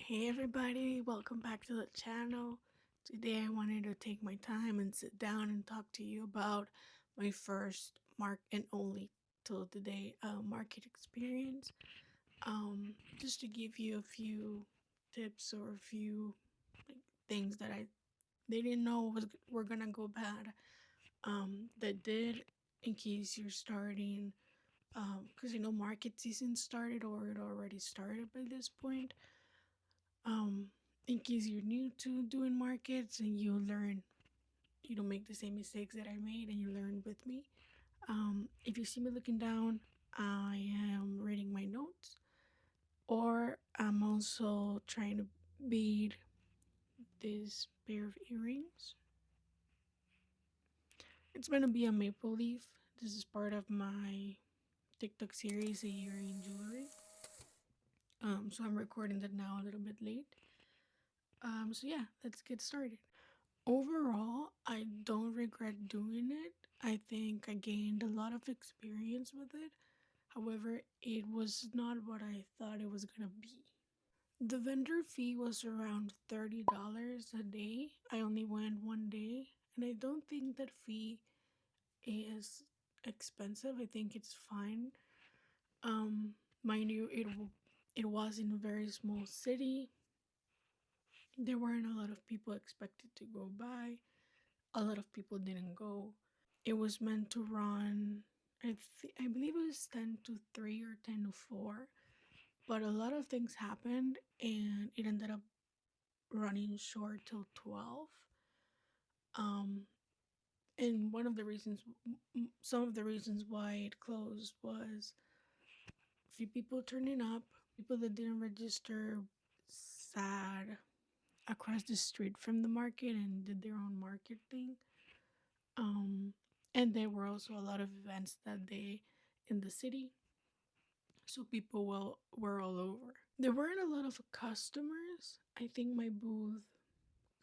Hey everybody, welcome back to the channel. Today I wanted to take my time and sit down and talk to you about my first and only till today market experience. Just to give you a few tips or a few like, things that I didn't know were gonna go bad. That did, in case you're starting, because market season started or it already started by this point. um in case you're new to doing markets and you don't make the same mistakes that I made and you learn with me. If you see me looking down, I am reading my notes, or I'm also trying to bead this pair of earrings. It's gonna be a maple leaf. This is part of my TikTok series, a earring jewelry. So I'm recording that now a little bit late. So yeah, let's get started. Overall, I don't regret doing it. I think I gained a lot of experience with it. However, it was not what I thought it was gonna be. The vendor fee was around $30 a day. I only went one day, and I don't think that fee is expensive. I think it's fine. Um, Mind you, it was in a very small city. There weren't a lot of people expected to go by. A lot of people didn't go. It was meant to run, I believe it was 10 to 3 or 10 to 4, but a lot of things happened and it ended up running short till 12. Um, and some of the reasons why it closed was few people turning up, people that didn't register sat across the street from the market and did their own market thing. Um, and there were also a lot of events that day in the city, so people were all over. There weren't a lot of customers. I think my booth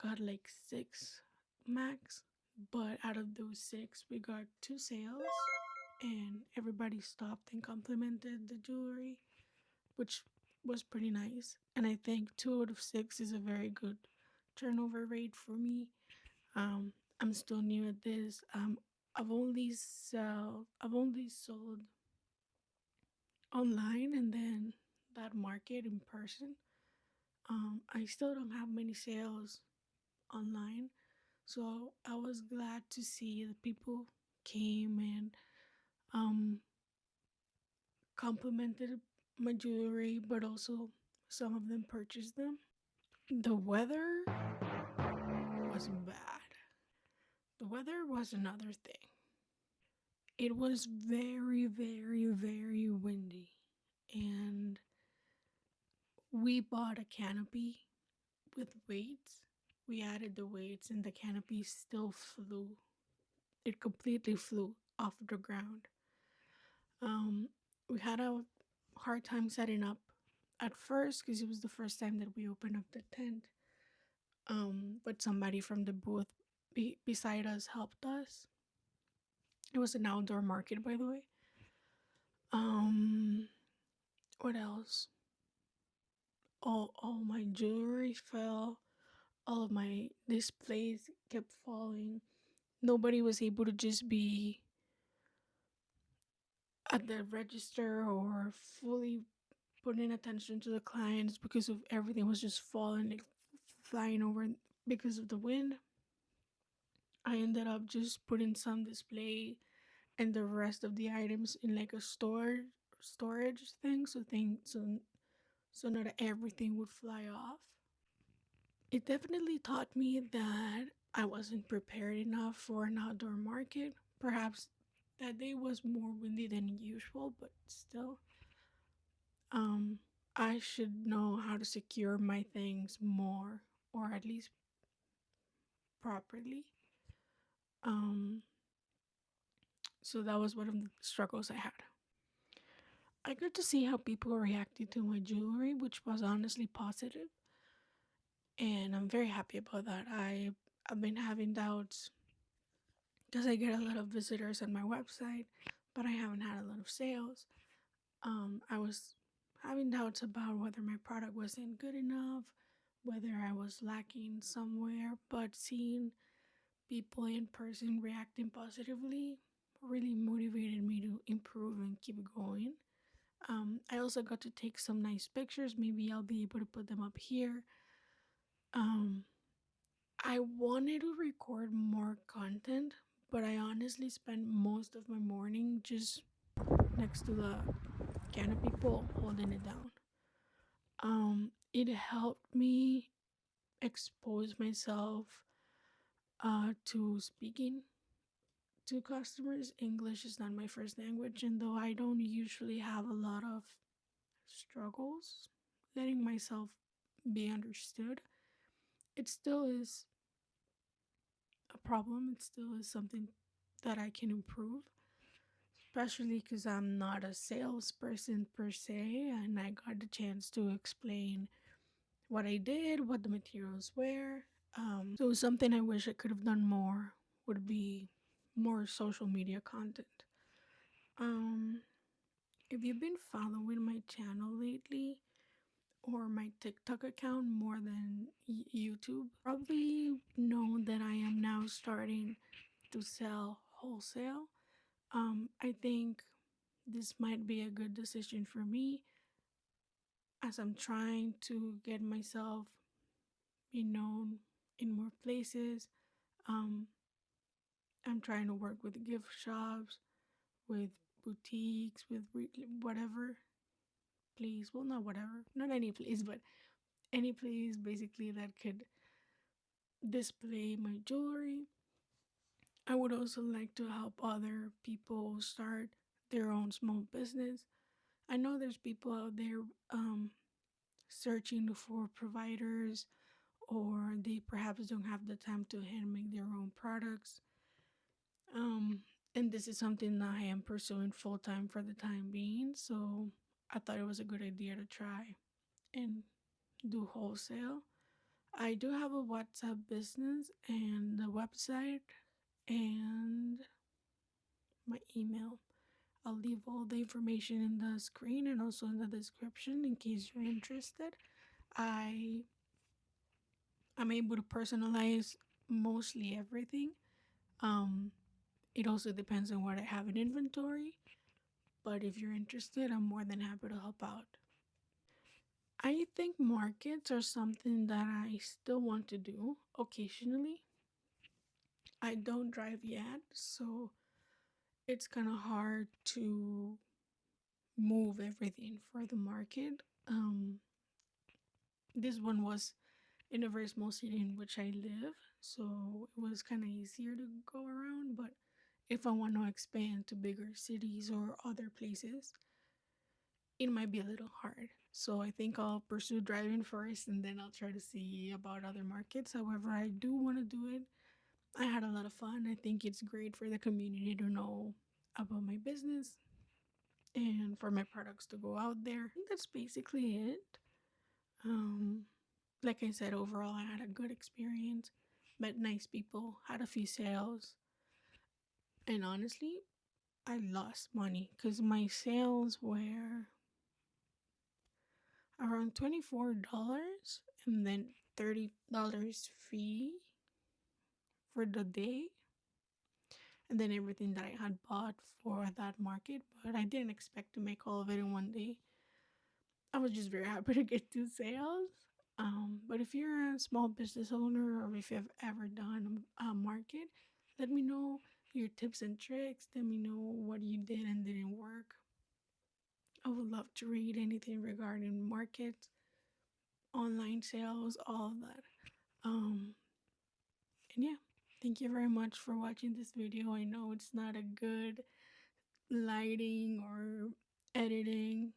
got like six max, but out of those six, we got two sales, and everybody stopped and complimented the jewelry, which was pretty nice. And I think two out of six is a very good turnover rate for me. Um, I'm still new at this. I've only sold online and then that market in person. I still don't have many sales online, so I was glad to see the people came and um complimented my jewelry, but also some of them purchased them. The weather was bad. The weather was another thing. It was very, very, very windy, and we bought a canopy with weights. We added the weights, and the canopy still flew. It completely flew off the ground. We had a hard time setting up at first because it was the first time that we opened up the tent. But somebody from the booth beside us helped us. It was an outdoor market, by the way. Um, what else? All my jewelry fell. All of my displays kept falling. Nobody was able to just be at the register or fully putting attention to the clients because of everything was just falling, like flying over because of the wind. I ended up just putting some display and the rest of the items in like a storage thing, so not everything would fly off. It definitely taught me that I wasn't prepared enough for an outdoor market. Perhaps that day was more windy than usual, but still, um, I should know how to secure my things more, or at least properly. Um, so that was one of the struggles I had. I got to see how people reacted to my jewelry, which was honestly positive, and I'm very happy about that. I've been having doubts because I get a lot of visitors on my website, but I haven't had a lot of sales. I was having doubts about whether my product wasn't good enough, whether I was lacking somewhere, but seeing people in person reacting positively really motivated me to improve and keep going. I also got to take some nice pictures. Maybe I'll be able to put them up here. Um, I wanted to record more content, but I honestly spent most of my morning just next to the canopy pole holding it down. It helped me expose myself to speaking to customers. English is not my first language, and though I don't usually have a lot of struggles letting myself be understood, it still is a problem. It still is something that I can improve, especially because I'm not a salesperson per se, and I got the chance to explain what I did, what the materials were. So something I wish I could have done more would be more social media content. Um, if you've been following my channel lately or my TikTok account more than YouTube, probably know that I am now starting to sell wholesale. I think this might be a good decision for me as I'm trying to get myself be known in more places. Um, I'm trying to work with gift shops, with boutiques, with whatever place. Well, not whatever, not any place, but any place basically that could display my jewelry. I would also like to help other people start their own small business. I know there's people out there searching for providers, or they perhaps don't have the time to hand make their own products. Um, and this is something that I am pursuing full time for the time being. So I thought it was a good idea to try and do wholesale. I do have a WhatsApp business and a website and my email. I'll leave all the information in the screen and also in the description in case you're interested. I am able to personalize mostly everything. Um, it also depends on what I have in inventory, but if you're interested, I'm more than happy to help out. I think markets are something that I still want to do occasionally. I don't drive yet, so it's kind of hard to move everything for the market. This one was in a very small city in which I live, so it was kind of easier to go around. But if I want to expand to bigger cities or other places, it might be a little hard. So I think I'll pursue driving first and then I'll try to see about other markets. However, I do want to do it. I had a lot of fun. I think it's great for the community to know about my business and for my products to go out there. I think that's basically it. Um, like I said, overall, I had a good experience, met nice people, had a few sales, and honestly, I lost money because my sales were around $24 and then $30 fee for the day, and then everything that I had bought for that market. But I didn't expect to make all of it in one day. I was just very happy to get two sales. But if you're a small business owner or if you've ever done a market, let me know your tips and tricks. Let me know what you did and didn't work. I would love to read anything regarding markets, online sales, all of that. Um, and yeah, thank you very much for watching this video. I know it's not a good lighting or editing.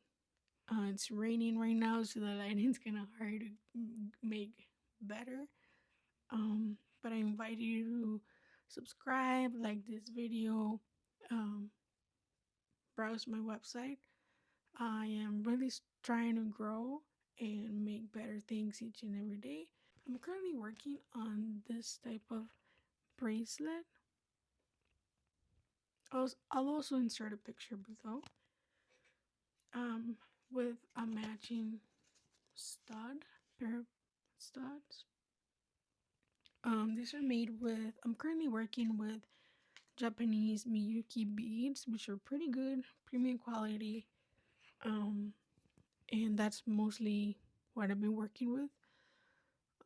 It's raining right now, so the lighting's kind of hard to make better. But I invite you to subscribe, like this video, um, browse my website. I am really trying to grow and make better things each and every day. I'm currently working on this type of bracelet. I'll also insert a picture below. Um, with a matching stud, pair of studs. These are made with, I'm currently working with Japanese Miyuki beads, which are pretty good, premium quality. And that's mostly what I've been working with.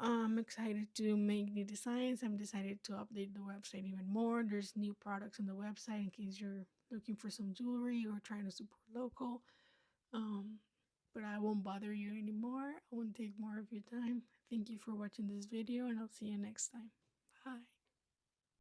I'm excited to make new designs. I'm decided to update the website even more. There's new products on the website in case you're looking for some jewelry or trying to support local. Um, but I won't bother you anymore. I won't take more of your time. Thank you for watching this video, and I'll see you next time. Bye.